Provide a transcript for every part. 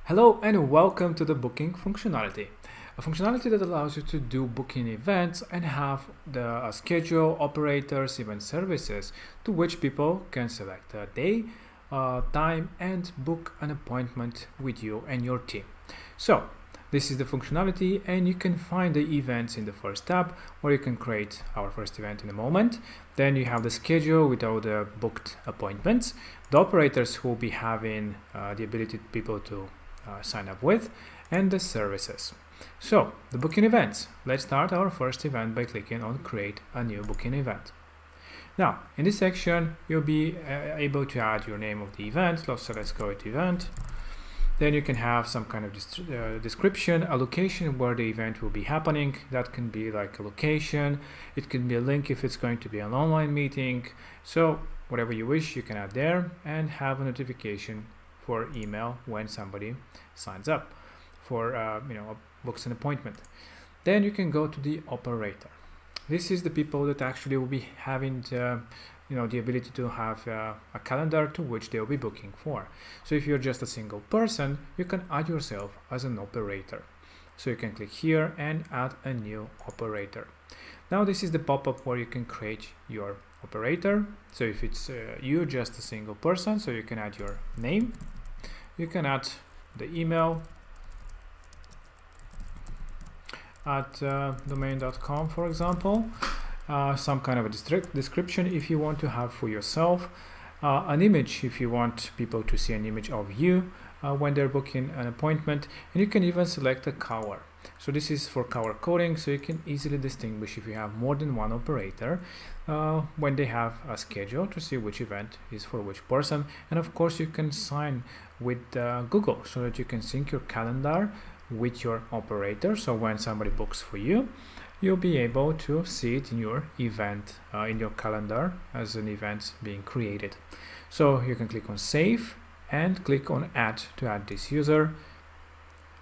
Hello and welcome to the booking functionality. A functionality that allows you to do booking events and have the schedule, operators, event services to which people can select a day, time and book an appointment with you and your team. So this is the functionality, and you can find the events in the first tab where you can create our first event in a moment. Then you have the schedule with all the booked appointments, the operators who will be having the ability people to sign up with, and the services. So the booking events. Let's start our first event by clicking on create a new booking event. Now in this section you'll be able to add your name of the event. So let's go with event. Then you can have some kind of description, a location where the event will be happening. That can be like a location, it can be a link if it's going to be an online meeting. So whatever you wish you can add there, and have a notification for email when somebody signs up for books an appointment. Then you can go to the operator. This is the people that actually will be having the ability to have a calendar to which they'll be booking for. So if you're just a single person, you can add yourself as an operator. So you can click here and add a new operator. Now this is the pop-up where you can create your operator. So if it's you just a single person, so you can add your name, you can add the email at domain.com, for example. Some kind of a description if you want to have for yourself, an image if you want people to see an image of you when they're booking an appointment, and you can even select a color. So this is for color coding, so you can easily distinguish if you have more than one operator when they have a schedule to see which event is for which person. And of course you can sign with Google so that you can sync your calendar with your operator, so when somebody books for you, you'll be able to see it in your event, in your calendar as an event being created. So you can click on save and click on add to add this user,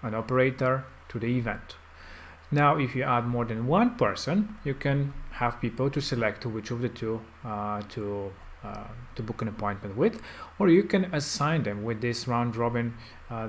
an operator, to the event. Now if you add more than one person, you can have people to select which of the two to book an appointment with, or you can assign them with this round robin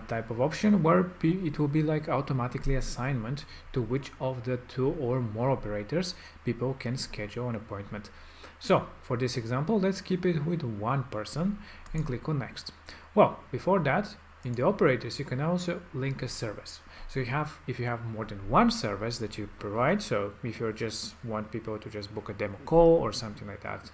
type of option where it will be like automatically assignment to which of the two or more operators people can schedule an appointment. So for this example, let's keep it with one person and click on next. Well, before that, in the operators you can also link a service. So if you have more than one service that you provide, so if you just want people to just book a demo call or something like that,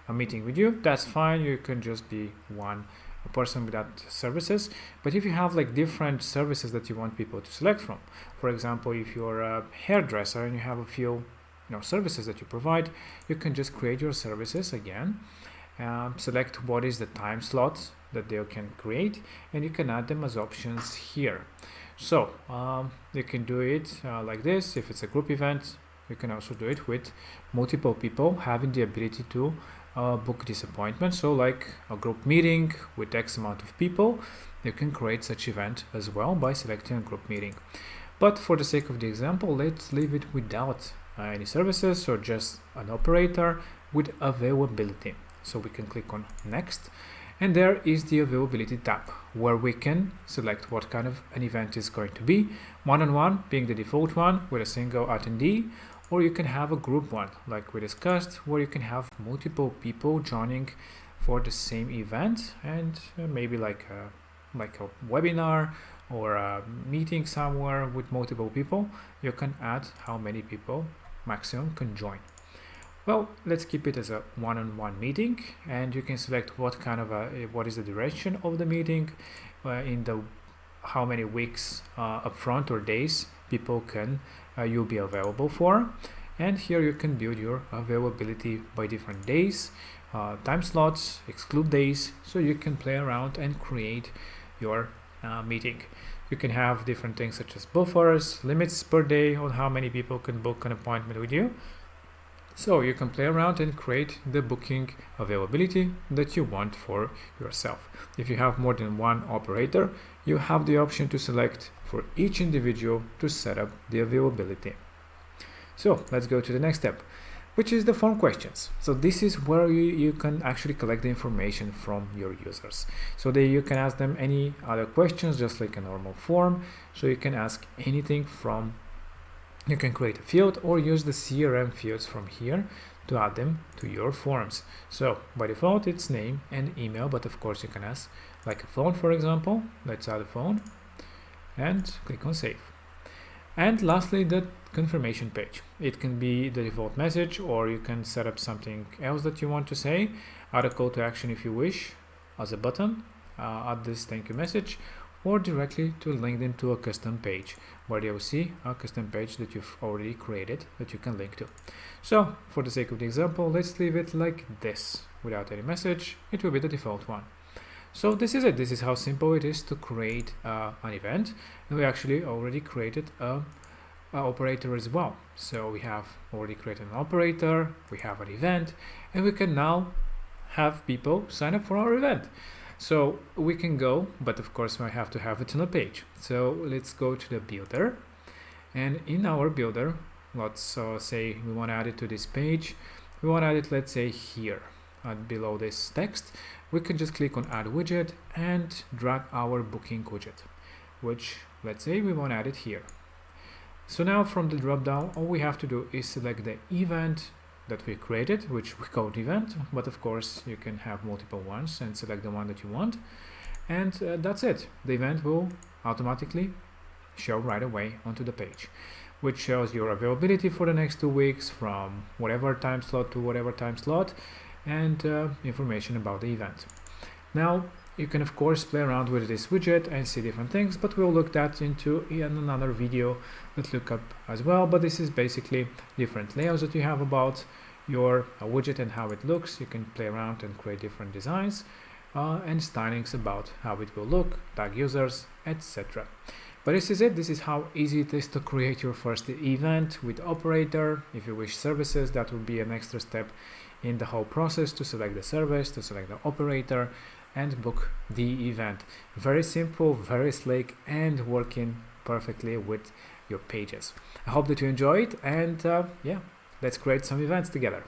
a meeting with you, that's fine. You can just be one person with that services. But if you have like different services that you want people to select from, for example, if you're a hairdresser and you have a few services that you provide, you can just create your services again, select what is the time slot that they can create, and you can add them as options here. So you can do it like this. If it's a group event, you can also do it with multiple people having the ability to book this appointment. So like a group meeting with X amount of people, you can create such event as well by selecting a group meeting. But for the sake of the example, let's leave it without any services, or just an operator with availability. So we can click on next, and there is the availability tab where we can select what kind of an event is going to be, one-on-one being the default one with a single attendee, or you can have a group one like we discussed, where you can have multiple people joining for the same event, and maybe like a webinar or a meeting somewhere with multiple people. You can add how many people maximum can join. Well, let's keep it as a one-on-one meeting, and you can select what kind of what is the duration of the meeting, in the how many weeks upfront or days people can you'll be available for. And here you can build your availability by different days, time slots, exclude days, so you can play around and create your meeting. You can have different things such as buffers, limits per day on how many people can book an appointment with you. So you can play around and create the booking availability that you want for yourself. If you have more than one operator, you have the option to select for each individual to set up the availability. So let's go to the next step. which is the form questions. So this is where you can actually collect the information from your users. So that you can ask them any other questions, just like a normal form. So you can ask anything from, you can create a field or use the CRM fields from here to add them to your forms. So by default it's name and email, but of course you can ask like a phone, for example. Let's add a phone and click on save. And lastly, the confirmation page. It can be the default message, or you can set up something else that you want to say, add a call to action if you wish as a button, add this thank you message, or directly to link them to a custom page where you'll see a custom page that you've already created that you can link to. So for the sake of the example, let's leave it like this without any message. It will be the default one. So this is it. This is how simple it is to create an event. And we actually already created a operator as well. So we have already created an operator, we have an event, and we can now have people sign up for our event. So we can go, but of course I have to have it on a page. So let's go to the builder, and in our builder, let's say we want to add it to this page. We want to add it, let's say here, below this text. We can just click on add widget and drag our booking widget, which let's say we want to add it here. So now from the drop down, all we have to do is select the event that we created, which we called event, but of course you can have multiple ones and select the one that you want. And that's it. The event will automatically show right away onto the page, which shows your availability for the next 2 weeks from whatever time slot to whatever time slot, and information about the event. Now you can of course play around with this widget and see different things, but we'll look that into in another video that look up as well. But this is basically different layouts that you have about your widget and how it looks. You can play around and create different designs and stylings about how it will look, tag users, etc. But this is it. This is how easy it is to create your first event with operator. If you wish services, that will be an extra step in the whole process to select the service, to select the operator, and book the event. Very simple, very slick, and working perfectly with your pages. I hope that you enjoyed, and yeah, let's create some events together.